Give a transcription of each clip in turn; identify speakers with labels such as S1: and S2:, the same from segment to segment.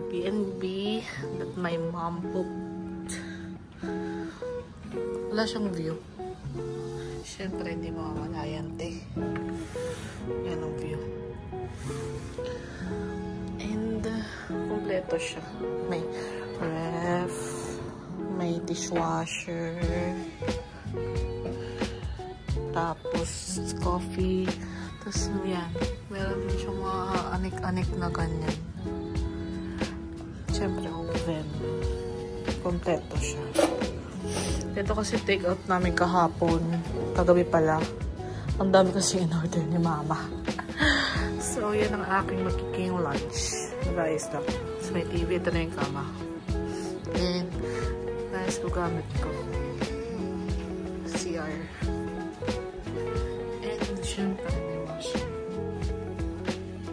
S1: B&B that my mom booked. Wala siyang view. Siyempre, hindi mawawala yan, te. Yan ang view. And, kompleto siya. May ref, may dishwasher, tapos coffee, tapos yan. Meron siyang mga anik-anik na ganyan. Siyempre, oven. Kompleto siya. Ito kasi take out namin kahapon. Kagabi pala. Ang dami kasi in-order ni mama. So, yan ang aking magiging lunch. Guys, lang. So, may TV. Ito na yung kama. And, guys, gugamit ko. CR. And, syempre, may washing.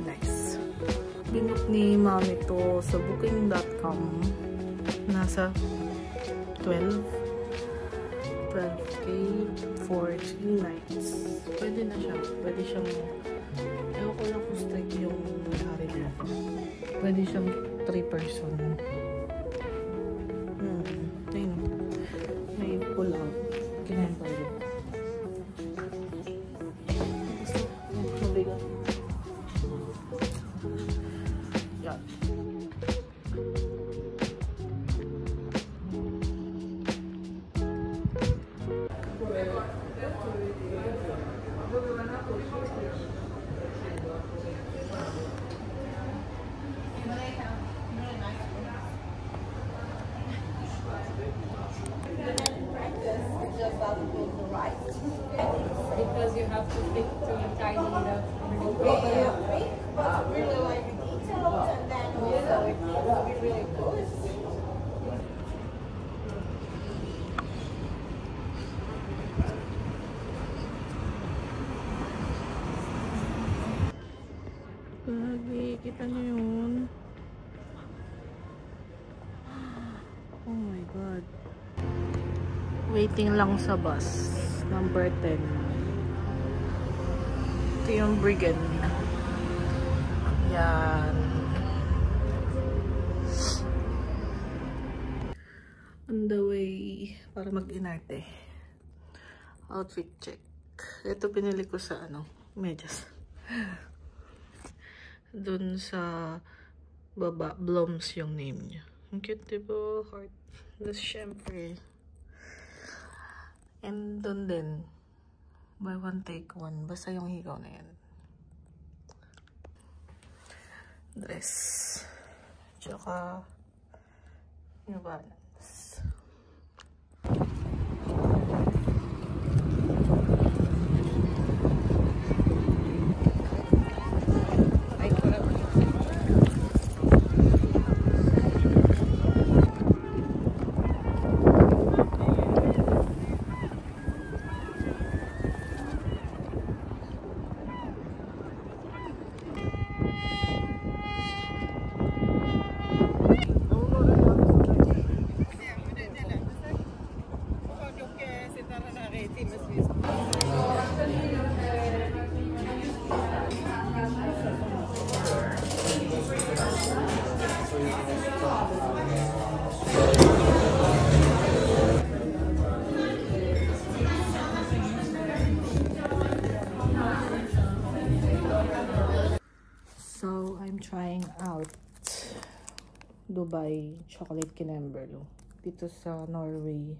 S1: Nice. Binook ni mami to sa booking.com. Nasa 12K for 3 nights. Pwede na siya. Pwede siyang, ewan ko lang kung strict yung hari niya. Pwede siyang 3 person. Ayun. May pull out. Kinahin pa rin. Gusto. Mabigat. Yan.
S2: Because you have to pick to tidy it up.
S3: But really like details, and then also it needs to be really good.
S1: Lagi, kita nyo yun. Oh my god. Waiting lang sa bus. Number 10. Ito yung Brigham. Yan. On the way para mag-inarte. Outfit check. Ito pinili ko sa medyas. Dun sa baba, Bloms yung name niya. Ang cute, diba? Heart. Tapos syempre. And dun din, buy one take one. Basta yung higaw na yan. Dress. Tsaka New Balance. So, I'm trying out Dubai Chocolate Kinemberlo dito sa Norway.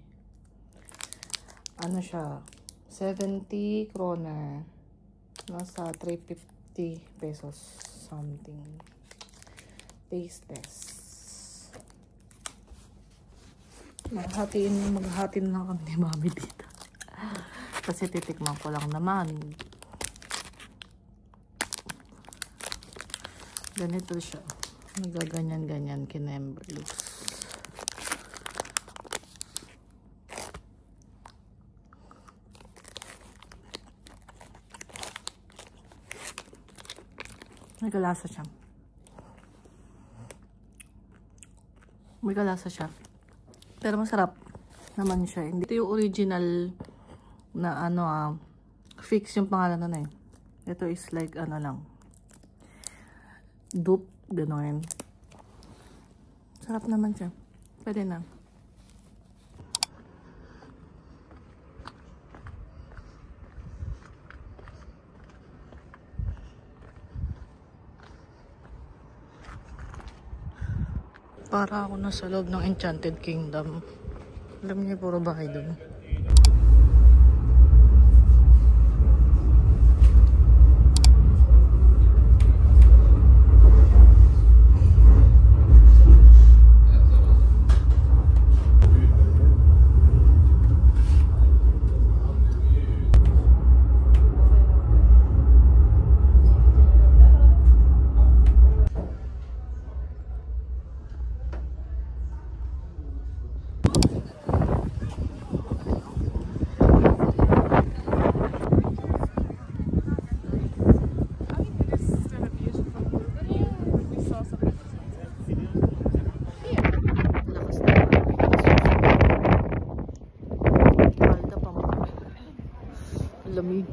S1: Ano siya? 70 kroner. Nasa 350 pesos something. Taste test. Maghahatin lang kami ni mami dito. Kasi titikman ko lang naman. Ganito siya. Nagaganyan-ganyan Kinemberlo. May kalasa siya. Pero masarap naman siya. Hindi ito yung original na fix yung pangalan na eh. Ito is like lang. Dupe, gano'n. Sarap naman siya. Pwede na. Para ako nasa loob ng Enchanted Kingdom. Alam niyo, puro bahay doon. Lamig.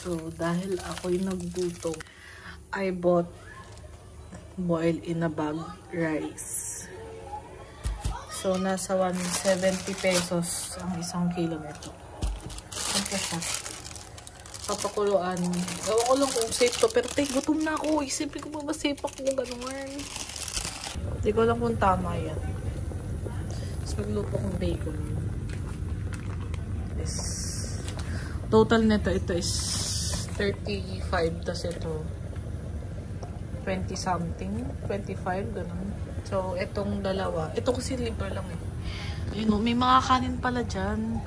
S1: So, dahil ako'y nagbuto, I bought boiled in a bag rice. So, nasa 170 pesos ang isang kilo nito. Ito siya. Papakuluan. Ewan ko lang kung safe to. Pero gutom na ako. Isipin ko ba safe ako kung gano'n? Hindi ko lang kung tama yan. Tapos magluto kong bacon. This. Total nito, ito is 35. Tapos ito 20 something. 25, gano'n. So, itong dalawa. Ito kasi libre lang eh. Ayun, may mga kanin pala dyan.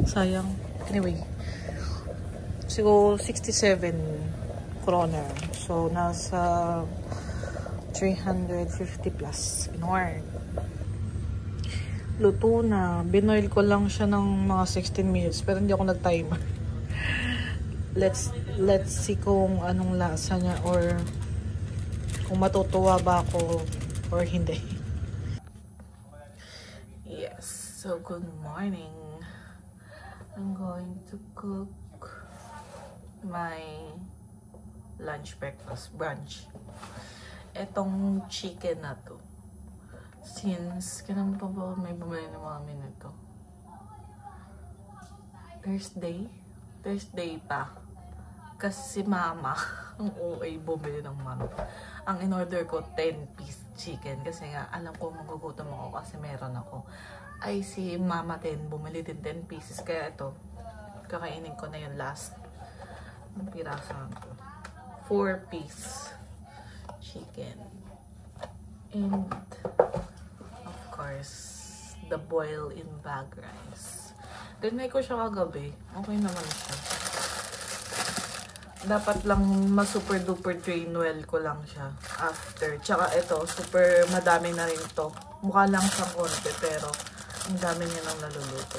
S1: Sayang. Anyway. So, 67 kroner. So, nasa 350 plus. Ignore. Luto na. Binoil ko lang siya ng mga 16 minutes. Pero hindi ako nag-timer. Let's see kung anong lasa niya or kung matutuwa ba ako or hindi. Yes. So, good morning. I'm going to cook my lunch, breakfast, brunch. Etong chicken na to. Since, kailan pa ba may bumili ng mami nito? Thursday pa. Kasi si mama, ang OA bumili ng manok. Ang in-order ko, 10-piece chicken. Kasi nga, alam ko magugutom ako kasi meron ako. Ay, si mama din, bumili din 10 pieces. Kaya ito, kakainin ko na yung last. Ang pirasan ko. 4-piece chicken. And, of course, the boil-in bag rice. Dinay ko siya kagabi. Okay naman siya. Dapat lang ma-super duper drain well ko lang siya after. Tsaka ito, super madami na rin to. Mukha lang siyang konti pero ang dami niya nang naluluto.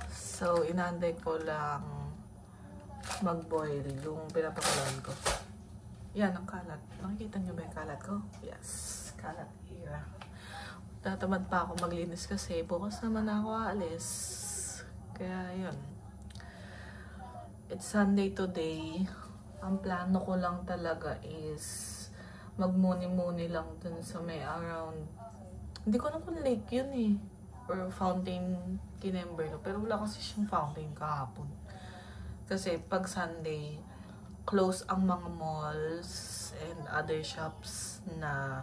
S1: So, inaantay ko lang mag-boil yung pinapakuluan ko. Yan, ang kalat. Nakikita niyo ba yung kalat ko? Yes, kalat era. Tatamad pa ako maglinis kasi bukas naman ako aalis. Kaya, yun. It's Sunday today. Ang plano ko lang talaga is magmuni-muni lang dun sa may around. Hindi ko alam kung lake yun eh. Or fountain Kinemberlo. Pero wala kasi siyang fountain kahapon. Kasi pag Sunday, close ang mga malls and other shops na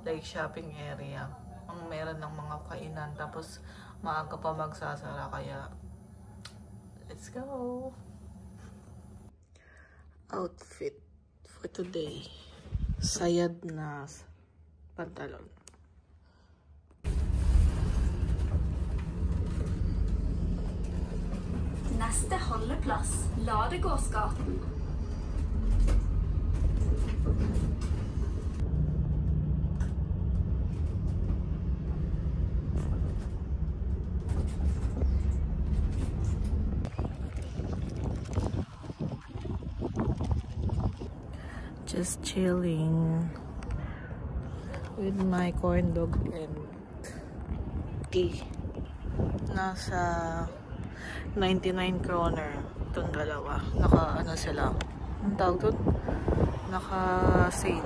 S1: like shopping area. Ang meron ng mga kainan. Tapos maaga pa magsasara. Kaya let's go! Outfit for today. Sayad na pantalon.
S4: Neste holdeplass, Ladegårdsgaten.
S1: Just chilling with my corn dog and tea. Nasa 99 kroner itong dalawa. Naka sila. Ang tawag doon? Naka-sale.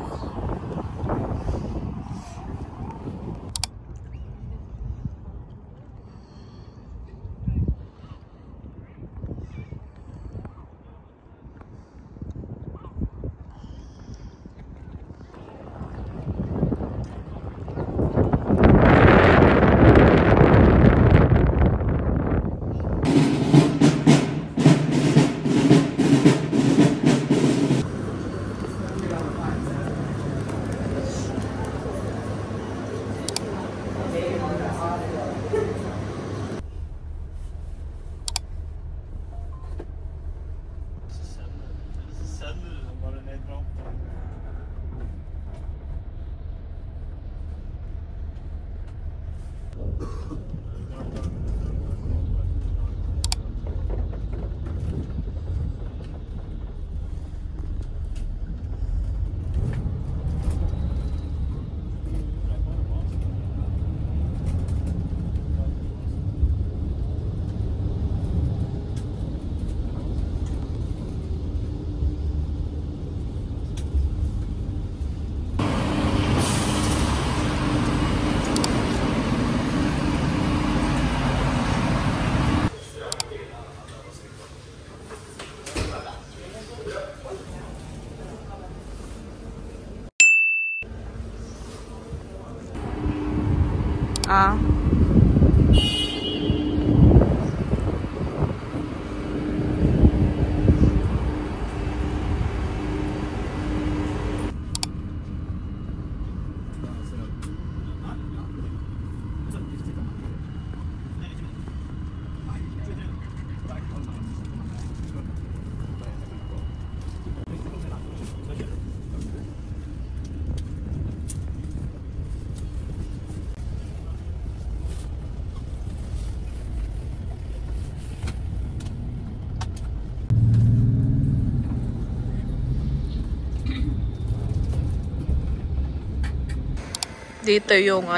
S1: Dito yung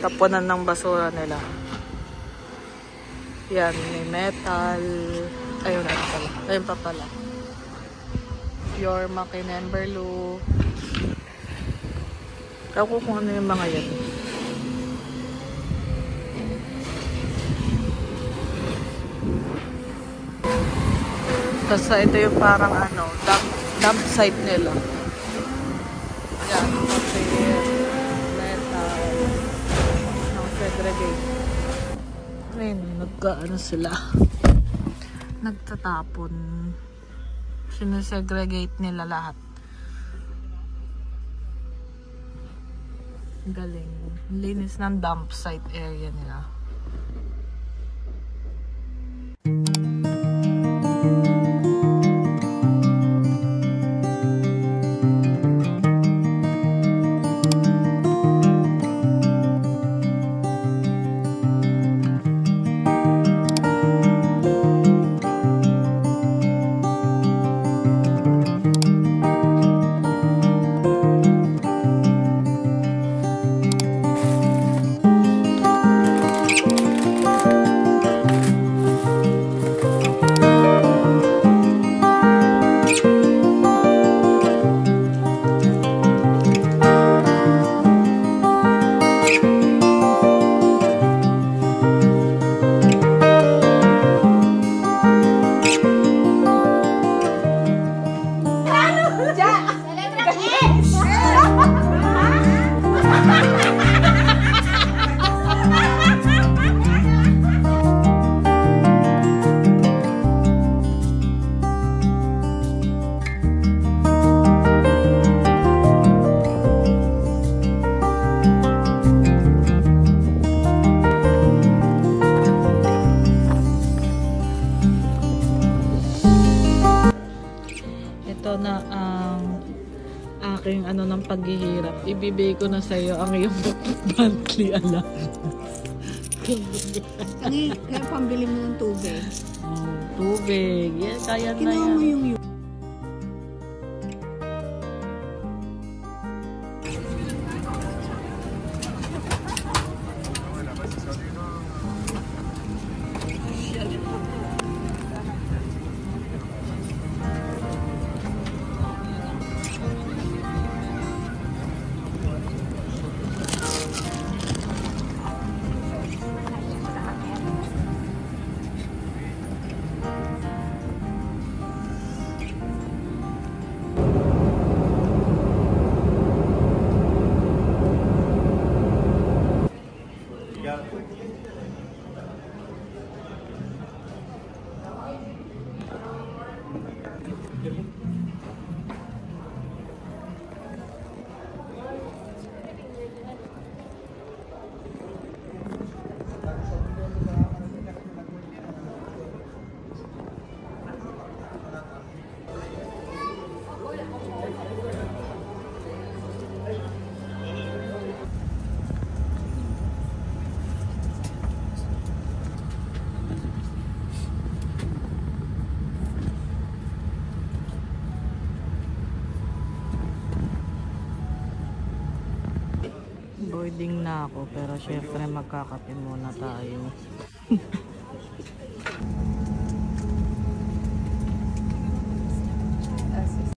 S1: tapunan ng basura nila. Yan, may metal. Ayun na pala. Ayun pa pala. Pure Makinemberlu. Ako kung ano yung mga yan. Tapos ito yung parang dump site nila. Yan, kasi segregate. Ayun, sila. Nagtatapon. Sinesegregate nila lahat. Galing. Linis ng dump site area nila. Aking ng paghihirap, ibibigay ko na sa iyo ang iyong monthly allowance.
S3: Kaya pambili mo ng tubig.
S1: Tubig. Yan, kaya na yan.
S3: Kinuha mo yung
S1: Boarding na ako pero syempre magkakape muna tayo.